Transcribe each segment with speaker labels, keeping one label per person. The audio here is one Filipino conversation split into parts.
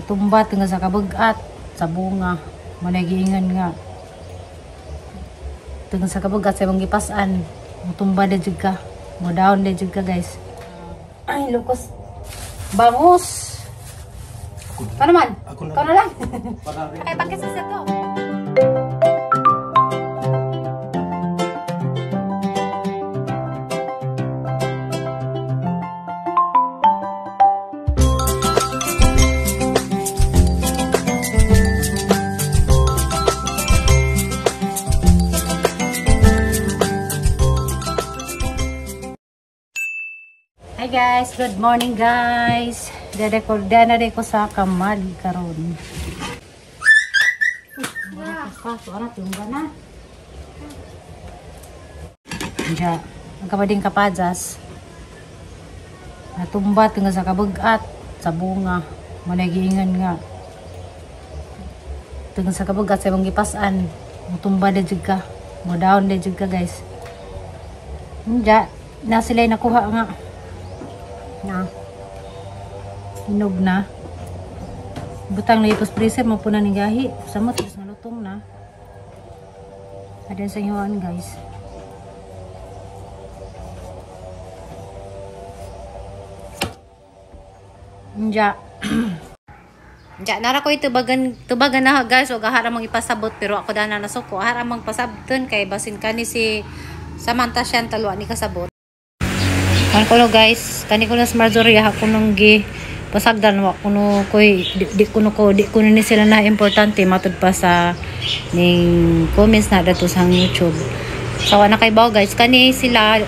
Speaker 1: natumbat nga sa kabugat sa bunga managiingan nga tungod sa kabugat sa imong gipasan mutumba na jud ka mo down na jud ka guys. Ay lukos bangus ka naman ka na lang ay pagkisasa to. Hi guys, good morning guys. Dada ko sa kamad karon. Suara tungga na. Diya, ang kamading kapajas. Natumbat nga sa kabugat sa bunga. Managiingan nga. Tungod sa kabugat sa imong gipasan, mutumba na jud ka. Mo down na jud ka guys. Diya, na sila nakuha nga. Na hinog na butang na ipos freezer mo po na ni gahi samot is nalutong na ada sa inyoan guys. Nja nja nara ko tubagan na guys o gahara mong ipasabot pero ako dana nasuko ahara mong pasabton kay basin kani si Samantha siyan talwa ni kasabot. Kan ko guys, kani ko na sa Marjorie ha kunong gi pasagdan wa kuno koy di kuno ni sila na importante matud pa sa ning comments na dato sa YouTube. So na kay baw guys, kani sila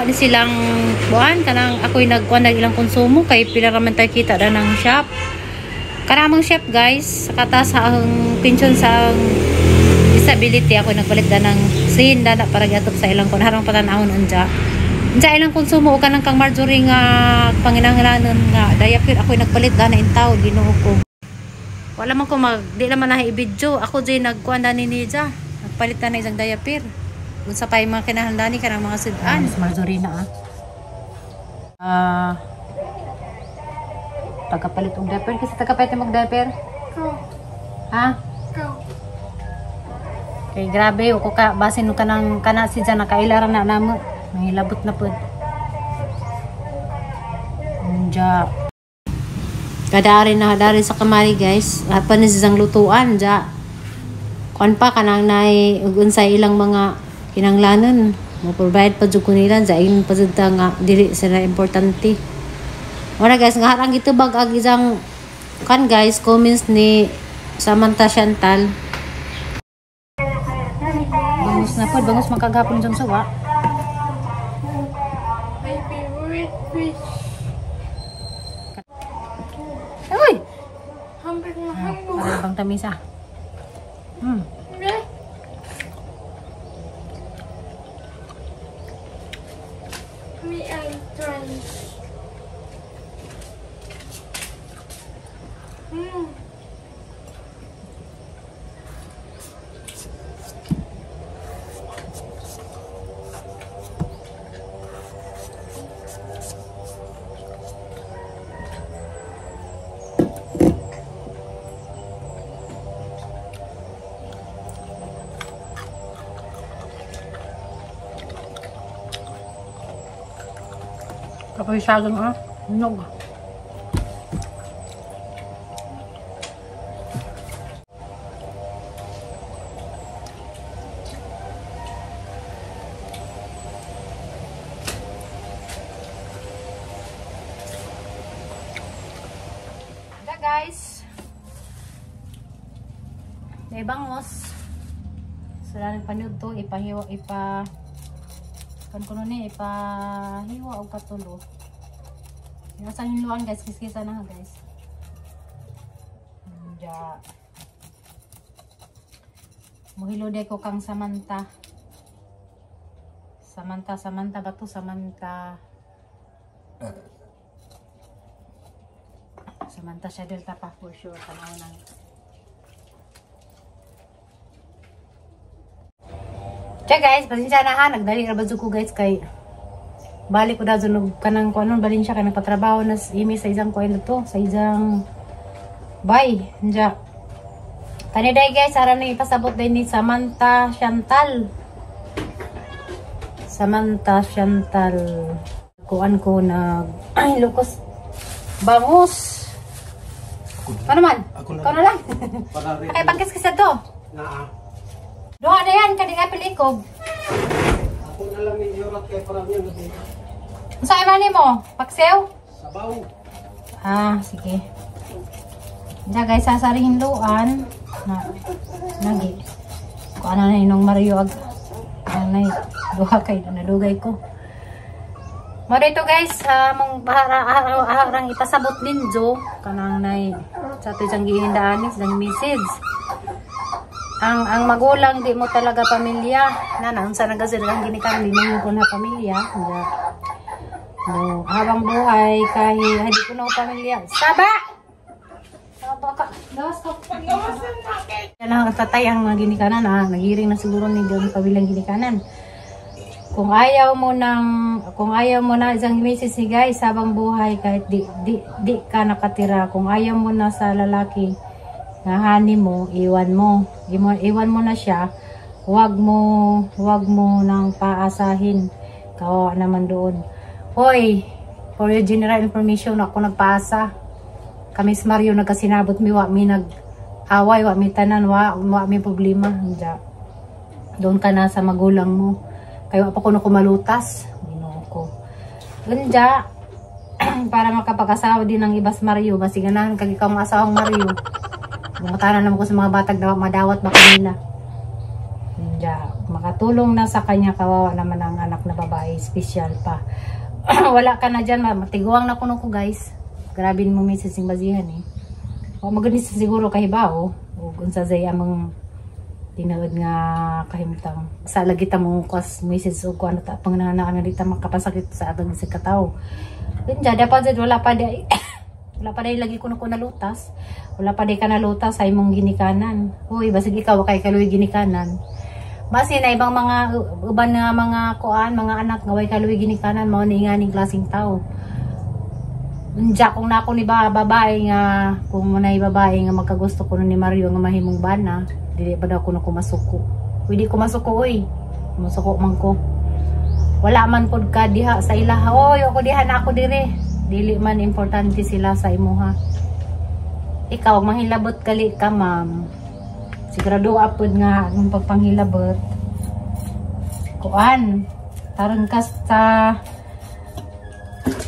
Speaker 1: ni silang buwan kanang ako'y nagkuan ilang konsumo kay pila ra man tay kita da ng shop. Karamang shop guys, kata sa ang pension sa disability ako nagpalit da ng sin dana para gatop sa ilang kun harang patanawon unja. Unsa ilang konsumo o kanang kang Marjorie nga panginahanglanon nga diaper ako'y nagpalit dana intaw Ginoo ko. Wala man ko di naman na i-video. Ako jay nagkuan dani ni Nija. Nagpalit na isang diaper. Unsa pa yung mga kinahanglan kanang mga sudan. Marjorie na tagapalit og diaper kasi tagapalit mag diaper. Ha? Kay grabe o ko ka basin no kanang kana si Jan nakailaran na namo. Mahilabot na po. Diya. Kadari sa kamari guys. Apa na siyang lutuan. Diya. Kuan pa kanang nai unsay ilang mga kinanglanon. Mo-provide pa dyan ko nila. Diya pa dyan nga. Dili sila importante. Wala guys. Nga harang ito bag-ag isang kan guys. Comments ni Samantha Chantal. Bangus na po. Bangus makagapon dyan sawa. Uy! Para bang tamis Kapag sagang hinog. Ada guys. May bangos. Sila panyud to ipahiwa kuno ni ipahiwa og katulo. Nasa hinuan guys, kiskisa na guys. Ja. Muhilo de ko kang Samantha ba to? Samantha siya delta pa for sure tanaw nang. Tiya guys, pasensya na ha, nagdali ra ko guys kay balik ko na dyan kanang kuanon balin siya kanang patrabaho na imi sa isang kuan to sa isang Bye. Anja. Kani day guys, ara na ipasabot din ni Samantha Chantal. Samantha Chantal. Kuan ko nag ay lukos bangus. Ano man? Ikaw na lang. Ay pangkis kasi to.
Speaker 2: Naa.
Speaker 1: Doha na yan kani nga pilikob.
Speaker 2: Ako na lang ni Yorat kay para niya natin.
Speaker 1: Saan man mo? Paksew?
Speaker 2: Sabaw.
Speaker 1: Ah, sige. Diya guys, sasarihin luan na nagi. Kung ano na inong Mario ag anay duha kay nadugay ko. Mo dito guys, mong arang ipasabot ninjo kanang nay sa to jang gihindaan sa message. Ang magulang di mo talaga pamilya. Nana unsa na kasi ang ginikan din ko na pamilya. No, habang buhay kahit hindi ko na pamilya. Saba! Baka, gawas ko. Yan ang tatay ang mga ginikanan nagiring na siguro ni John pabilang ginikanan. Kung ayaw mo na isang misis si guys habang buhay kahit di ka nakatira. Kung ayaw mo na sa lalaki nga hani mo, iwan mo na siya. Huwag mo nang paasahin. Kawawa naman doon. Hoy, for your general information, ako nagpaasa. Kami si Mario nagkasinabot mi wa mi nag-away, wa mi tanan, wa mi problema. Doon ka na sa magulang mo. Kaya pa ko na kumalutas. Ginoo ko. Ganda, para makapag-asawa din ng iba si Mario. Basi ganahan kag ikaw mga asawang Mario. Bumutanan naman ko sa mga batag na madawat ba kanila. Ganda, makatulong na sa kanya, kawawa naman ang anak na babae. Special pa. Wala ka na dyan, matiguang na kuno ko guys. Grabe mo minsan sing bazihan eh. O maganis siguro kahibao. O kung sa zay amang tinood nga kahimtang. Sa lagita mo kas misis o kung ano ta. Pang nanaan dito makapasakit sa atong isang katao. Yun dyan, dapat dyan wala pa day. Wala pa day lagi ko nalutas. Wala pa day ka nalutas sa imong ginikanan. Uy, basig ikaw kay kaluwi ginikanan. Basi na ibang mga uban nga mga kuan, mga anak nga way kaluwi ginikanan mao ni nga ning klaseng tao. Unja kung nako ni babae nga kung munay babae nga magkagusto ko ni Mario nga mahimong bana, dili pa daw kuno ko masuko. Pwede ko masuko oy. Masuko man ko. Wala man pod ka diha sa ilaha. Oy, ako diha na ako dire. Dili man importante sila sa imuha. Ikaw manghilabot kali ka, ma'am. Sigurado apod nga ang pagpanghilabot. Kuan, tarong ka sa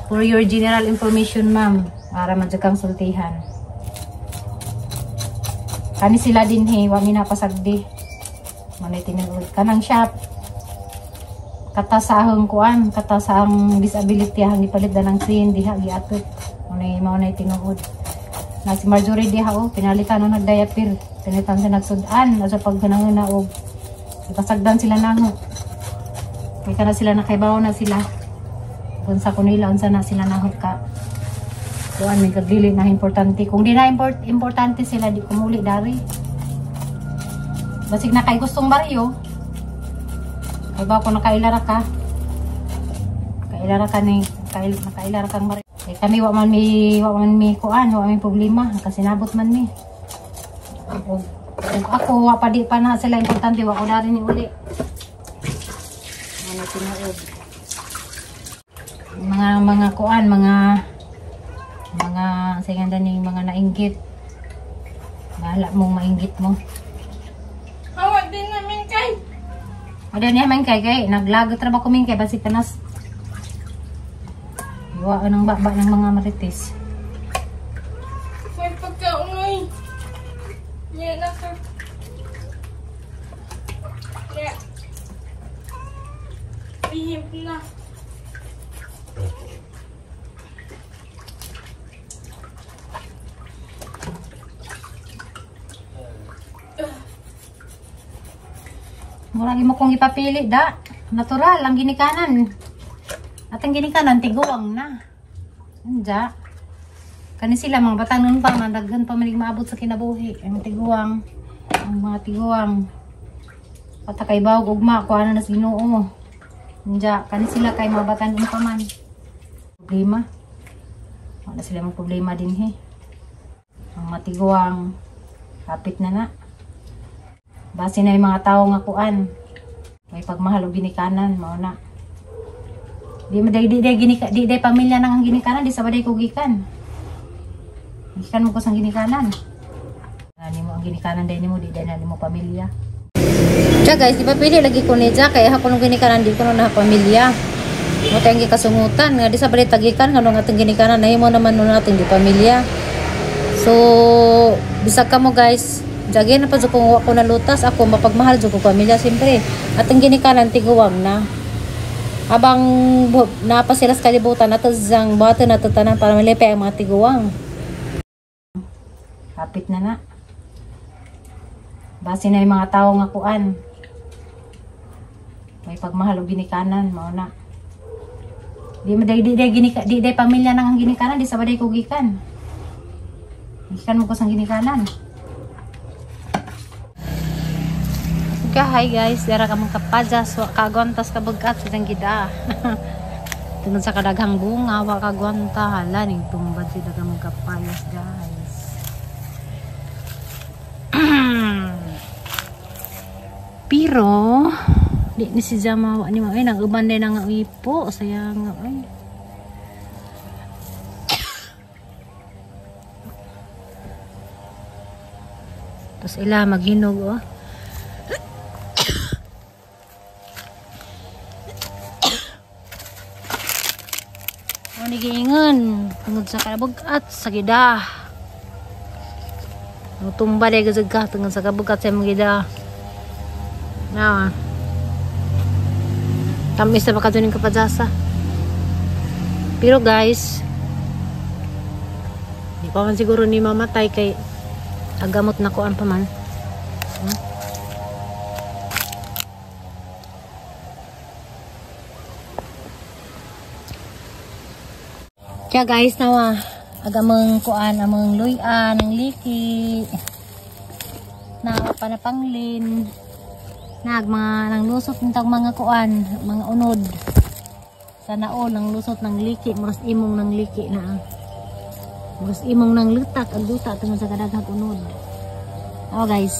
Speaker 1: for your general information, ma'am. Para man kang sultihan. Kani sila din he, wa mi napasagdi. Manay tinuod kanang shop. Katasahang kuan, katasahang disability hang ipalit da ng screen diha giatot. Manay tinuod. Na si Marjorie diha oh, pinalitan no nagdiaper. Pinitan sa nagsudan sa paggananguna og ipasagdan sila naho. May kana sila nakaibaw na sila. Kung sa kunila unsa na sila naho ka. Kuan may kagdili na importante. Kung di na importante sila di kumuli dari. Basig na kay gustong Mario. Kay ba ko nakailara ka. Kailara ka ni nakailara kang Mario. Eh kami wa man mi kuan, wa man problema kasi nabot man mi. Kung ako wa pa di pa na sila importante wa ko dari ni uli. Ano tinuod. Mga kuan, mga sayang ning mga nainggit. Bahala mong mainggit mo.
Speaker 3: Hawa din namin kay.
Speaker 1: Ada niya man kay naglagot ra ba ko min kay basi panas. Wa nang baba ng mga marites.
Speaker 3: May pagkaunay. Yan na ka. Kaya. Ihip na.
Speaker 1: Muragi mo kong ipapili da. Natural ang ginikanan. At ang ginikanan tiguang na. Anja. Kani sila mga batang nun pa mandaghan pa manig maabot sa kinabuhi. Ang tiguang, ang mga tiguang. Patakay bawog ugma ko ano nas Ginoo. Anja, kani sila kay mga batang nun pa man. Problema. Wala sila mga problema din he. Ang matiguang hapit na. Base na yung mga tao nga kuan. May pagmahal o ginikanan mao na. Di day pamilya nang ang ginikanan, di sa baday ko gikan. Gikan mo ko sang ginikanan. Ani mo ang ginikanan day nimo, di day na nimo pamilya. Diya guys, di ba pili lagi ko ni Diya kaya ako nung ginikanan di ko na pamilya. Mo tayong gikasungutan nga di sa baday tagikan nga nung atong ginikanan nahimo naman nun nating di pamilya. So, bisag ka mo guys, jagi na pa kung ako nalutas, ako mapagmahal ko pamilya siyempre. At ang ginikanan tiguwang na. Habang napa sila sa kalibutan nato sang buhaton nato tanan para malipay ang mga tiguwang. Hapit na. Base na yung mga tao nga kuan. May pagmahal o ginikanan mao na. Di day pamilya nang ang ginikanan, di sa baday ko gikan. Gikan mo ko sang ginikanan. Okay, hi guys, dara ka mong kapajas, wa kagwantas kabugat sa gida. Tungod sa kadaghang bunga, wa kagwanta hala ning tumbad sila ka mong kapayas guys. Pero di ni si Jama wa ni mo ay nang uban din nga ipo sayang nga ay. Tapos ila maghinog oh. Ano giingon tungod sa kabugat sa gida. Tumba day gazag ka tungod sa kabugat sa mga gida. Na. Tamis na makatunin kapadasa. Pero guys, di pa man siguro ni mamatay kay agamot na kuan pa man. Kaya guys, nawa agamang kuan amang luyan ng liki. Nawa pa na panglin. Mga nang lusot nitang mga kuan, mga unod. Sa naon nang lusot ng liki, muras imong ng liki na. Muras imong ng lutak, ang lutak tungod sa kadaghang unod. Oh guys.